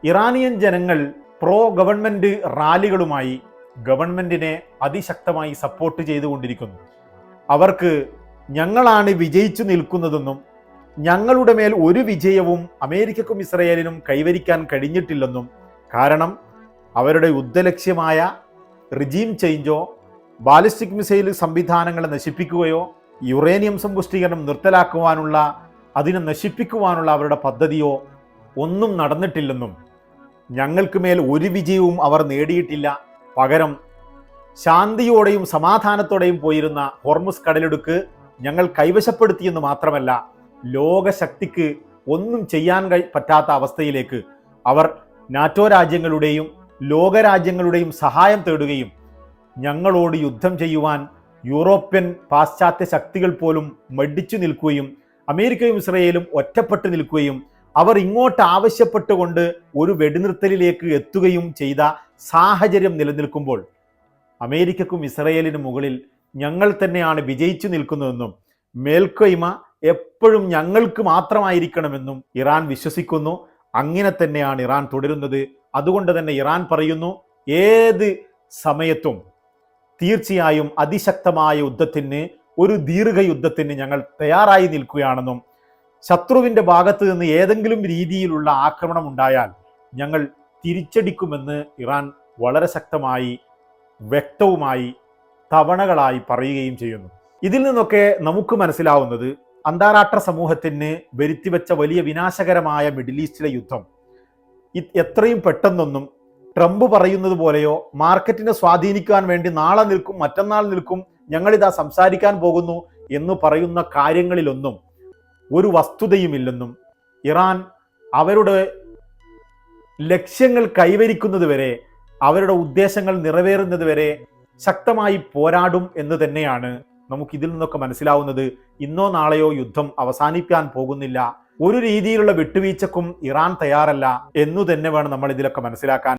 Iranian ജനങ്ങൾ pro government റാലികളുമായി ഗവൺമെന്റിനെ അതിശക്തമായി സപ്പോർട്ട് ചെയ്തുകൊണ്ടിരിക്കുന്നു. അവർക്ക് ഞങ്ങളാണ് വിജയിച്ചു നിൽക്കുന്നതെന്നും ഞങ്ങളുടെ മേൽ ഒരു വിജയവും അമേരിക്കക്കും ഇസ്രയേലിനും കൈവരിക്കാൻ കഴിഞ്ഞിട്ടില്ലെന്നും, കാരണം അവരുടെ യുദ്ധലക്ഷ്യമായ റിജീം ചേഞ്ചോ ബാലിസ്റ്റിക് മിസൈൽ സംവിധാനങ്ങളെ നശിപ്പിക്കുകയോ യുറേനിയം സമ്പുഷ്ടീകരണം നിർത്തലാക്കുവാനുള്ള അതിനെ നശിപ്പിക്കുവാനുള്ള അവരുടെ പദ്ധതിയോ ഒന്നും നടന്നിട്ടില്ലെന്നും ഞങ്ങൾക്ക് മേൽ ഒരു വിജയവും അവർ നേടിയിട്ടില്ല, പകരം ശാന്തിയോടെയും സമാധാനത്തോടെയും പോയിരുന്ന ഹോർമുസ് കടലിടുക്ക് ഞങ്ങൾ കൈവശപ്പെടുത്തിയെന്ന് മാത്രമല്ല, ലോകശക്തിക്ക് ഒന്നും ചെയ്യാൻ പറ്റാത്ത അവസ്ഥയിലേക്ക് അവർ നാറ്റോ രാജ്യങ്ങളുടെയും ലോകരാജ്യങ്ങളുടെയും സഹായം തേടുകയും ഞങ്ങളോട് യുദ്ധം ചെയ്യുവാൻ യൂറോപ്യൻ പാശ്ചാത്യ ശക്തികൾ പോലും മടിച്ചു നിൽക്കുകയും അമേരിക്കയും ഇസ്രയേലും ഒറ്റപ്പെട്ടു നിൽക്കുകയും അവർ ഇങ്ങോട്ട് ആവശ്യപ്പെട്ടുകൊണ്ട് ഒരു വെടിനിർത്തലിലേക്ക് എത്തുകയും ചെയ്ത സാഹചര്യം നിലനിൽക്കുമ്പോൾ അമേരിക്കക്കും ഇസ്രയേലിനും മുകളിൽ ഞങ്ങൾ തന്നെയാണ് വിജയിച്ചു നിൽക്കുന്നതെന്നും മേൽക്കൊയ്മ എപ്പോഴും ഞങ്ങൾക്ക് മാത്രമായിരിക്കണമെന്നും ഇറാൻ വിശ്വസിക്കുന്നു. അങ്ങനെ തന്നെയാണ് ഇറാൻ തുടരുന്നത്. അതുകൊണ്ട് തന്നെ ഇറാൻ പറയുന്നു, ഏത് സമയത്തും തീർച്ചയായും അതിശക്തമായ യുദ്ധത്തിന്, ഒരു ദീർഘയുദ്ധത്തിന് ഞങ്ങൾ തയ്യാറായി നിൽക്കുകയാണെന്നും ശത്രുവിൻ്റെ ഭാഗത്ത് നിന്ന് ഏതെങ്കിലും രീതിയിലുള്ള ആക്രമണം ഉണ്ടായാൽ ഞങ്ങൾ തിരിച്ചടിക്കുമെന്ന് ഇറാൻ വളരെ ശക്തമായി വ്യക്തവുമായി തവണകളായി പറയുകയും ചെയ്യുന്നു. ഇതിൽ നിന്നൊക്കെ നമുക്ക് മനസ്സിലാവുന്നത് അന്താരാഷ്ട്ര സമൂഹത്തിന് വരുത്തിവെച്ച വലിയ വിനാശകരമായ മിഡിൽ ഈസ്റ്റിലെ യുദ്ധം എത്രയും പെട്ടെന്നൊന്നും ട്രംപ് പറയുന്നത് പോലെയോ മാർക്കറ്റിനെ സ്വാധീനിക്കാൻ വേണ്ടി നാളെ നിൽക്കും മറ്റന്നാൾ നിൽക്കും ഞങ്ങളിതാ സംസാരിക്കാൻ പോകുന്നു എന്ന് പറയുന്ന കാര്യങ്ങളിലൊന്നും ഒരു വസ്തുതയുമില്ലെന്നും ഇറാൻ അവരുടെ ലക്ഷ്യങ്ങൾ കൈവരിക്കുന്നത് വരെ, അവരുടെ ഉദ്ദേശങ്ങൾ നിറവേറുന്നത് വരെ ശക്തമായി പോരാടും എന്ന് തന്നെയാണ് നമുക്കിതിൽ നിന്നൊക്കെ മനസ്സിലാവുന്നത്. ഇന്നോ നാളെയോ യുദ്ധം അവസാനിക്കാൻ പോകുന്നില്ല, ഒരു രീതിയിലുള്ള വിട്ടുവീഴ്ചക്കും ഇറാൻ തയ്യാറല്ല എന്നു തന്നെ വേണം നമ്മൾ ഇതിലൊക്കെ മനസ്സിലാക്കാൻ.